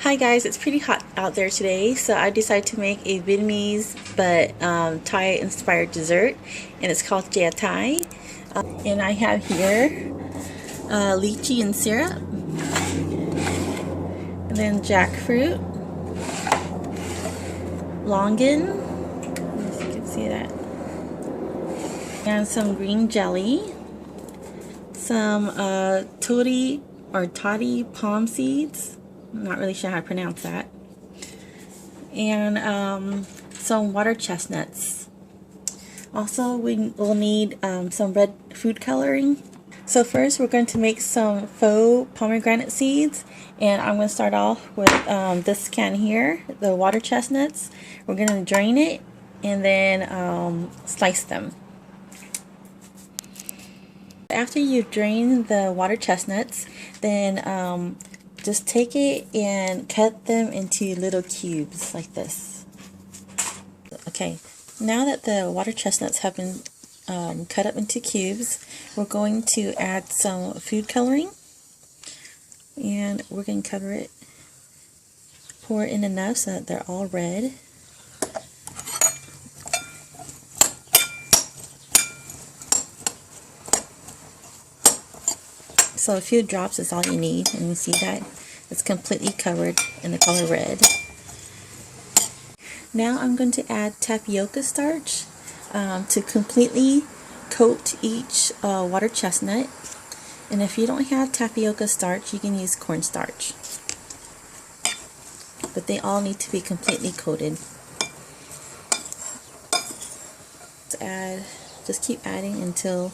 Hi guys, it's pretty hot out there today, so I decided to make a Vietnamese but Thai inspired dessert, and it's called Che Thai. And I have here lychee and syrup, and then jackfruit, longan, if you can see that, and some green jelly, some Toddy or Toddy palm seeds. I'm not really sure how to pronounce that. And some water chestnuts. Also, we will need some red food coloring. So first we're going to make some faux pomegranate seeds, and I'm going to start off with this can here, the water chestnuts. We're going to drain it and then slice them. After you drain the water chestnuts, then just take it and cut them into little cubes like this. Okay, now that the water chestnuts have been cut up into cubes, we're going to add some food coloring, and we're going to cover it, pour it in enough so that they're all red. So a few drops is all you need, and you see that it's completely covered in the color red. Now I'm going to add tapioca starch to completely coat each water chestnut. And if you don't have tapioca starch, you can use cornstarch. But they all need to be completely coated. Just keep adding until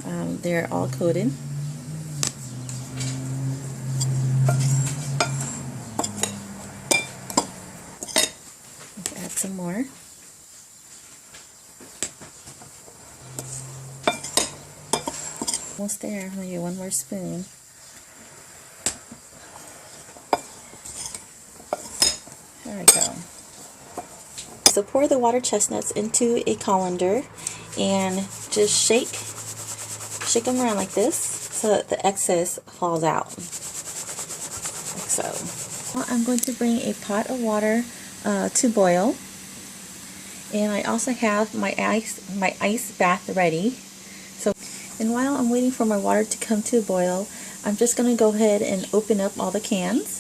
they're all coated. Add some more. Almost there. Maybe one more spoon. There we go. So pour the water chestnuts into a colander and just shake them around like this so that the excess falls out. Like so. Now I'm going to bring a pot of water to boil, and I also have my ice bath ready. So, and while I'm waiting for my water to come to a boil, I'm just going to go ahead and open up all the cans.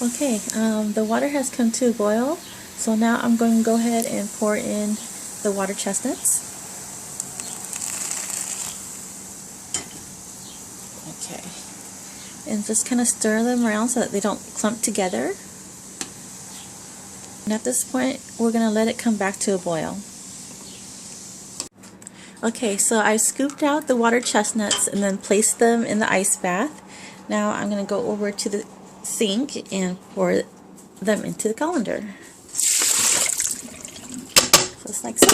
Okay, the water has come to a boil, so now I'm going to go ahead and pour in the water chestnuts. Okay. And just kind of stir them around so that they don't clump together. And at this point, we're going to let it come back to a boil. Okay, so I scooped out the water chestnuts and then placed them in the ice bath. Now I'm going to go over to the sink and pour them into the colander. Just like so.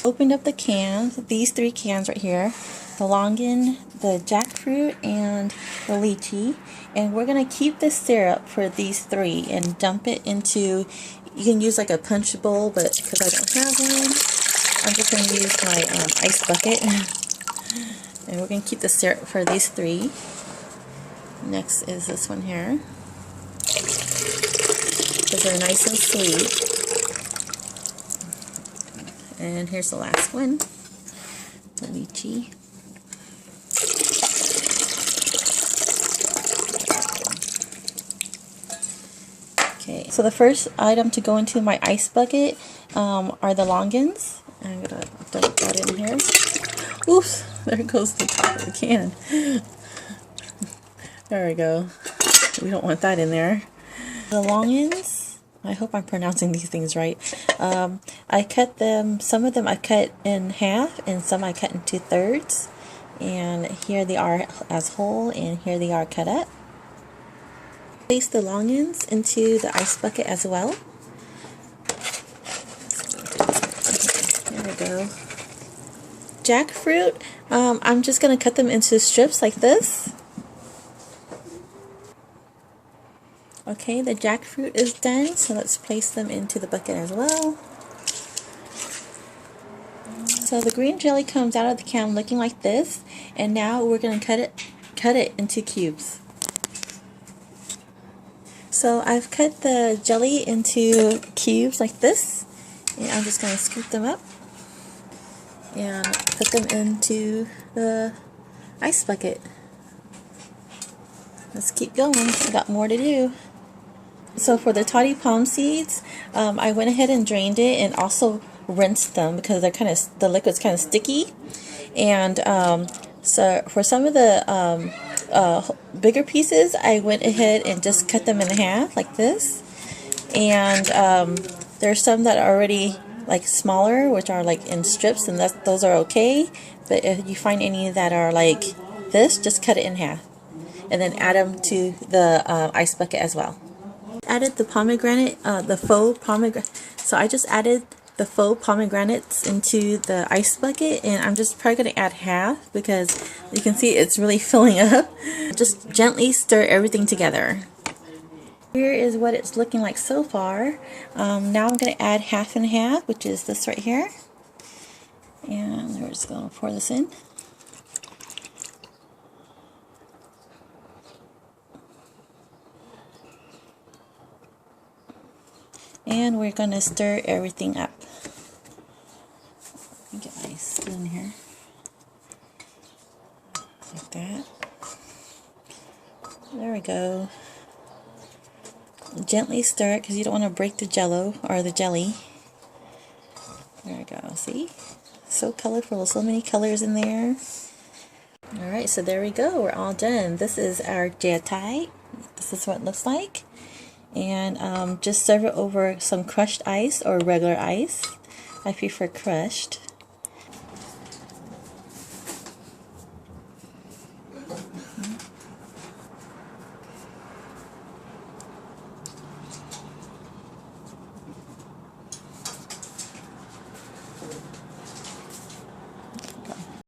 Opened up the cans, these three cans right here, the longan, the jackfruit, and the lychee, and we're going to keep the syrup for these three and dump it into, you can use like a punch bowl, but because I don't have one, I'm just going to use my ice bucket. And we're going to keep the syrup for these three. Next is this one here, because they're nice and sweet. And here's the last one, the lychee. Okay, so the first item to go into my ice bucket are the longans. I'm going to dump that in here. Oops, there goes the top of the can. There we go. We don't want that in there. The longans, I hope I'm pronouncing these things right. I cut them, some of them I cut in half and some I cut into thirds. And here they are as whole, and here they are cut up. Place the longans into the ice bucket as well. There we go. Jackfruit, I'm just going to cut them into strips like this. Okay, the jackfruit is done, so let's place them into the bucket as well. So the green jelly comes out of the can looking like this, and now we're going to cut it into cubes. So I've cut the jelly into cubes like this, and I'm just going to scoop them up and put them into the ice bucket. Let's keep going, we got more to do. So for the toddy palm seeds, I went ahead and drained it and also rinsed them because they're the liquid's kind of sticky. And so for some of the bigger pieces, I went ahead and just cut them in half like this. And there's some that are already like smaller, which are like in strips, and those are okay. But if you find any that are like this, just cut it in half and then add them to the ice bucket as well. Added the pomegranate, the faux pomegranate. So I just added the faux pomegranates into the ice bucket, and I'm just probably going to add half because you can see it's really filling up. Just gently stir everything together. Here is what it's looking like so far. Now I'm going to add half and half, which is this right here. And we're just going to pour this in. And we're going to stir everything up. Let me get my spoon here. Like that. There we go. Gently stir it because you don't want to break the jello or the jelly. There we go. See? So colorful. So many colors in there. Alright, so there we go. We're all done. This is our Che Thai. This is what it looks like. And just serve it over some crushed ice or regular ice. I prefer crushed.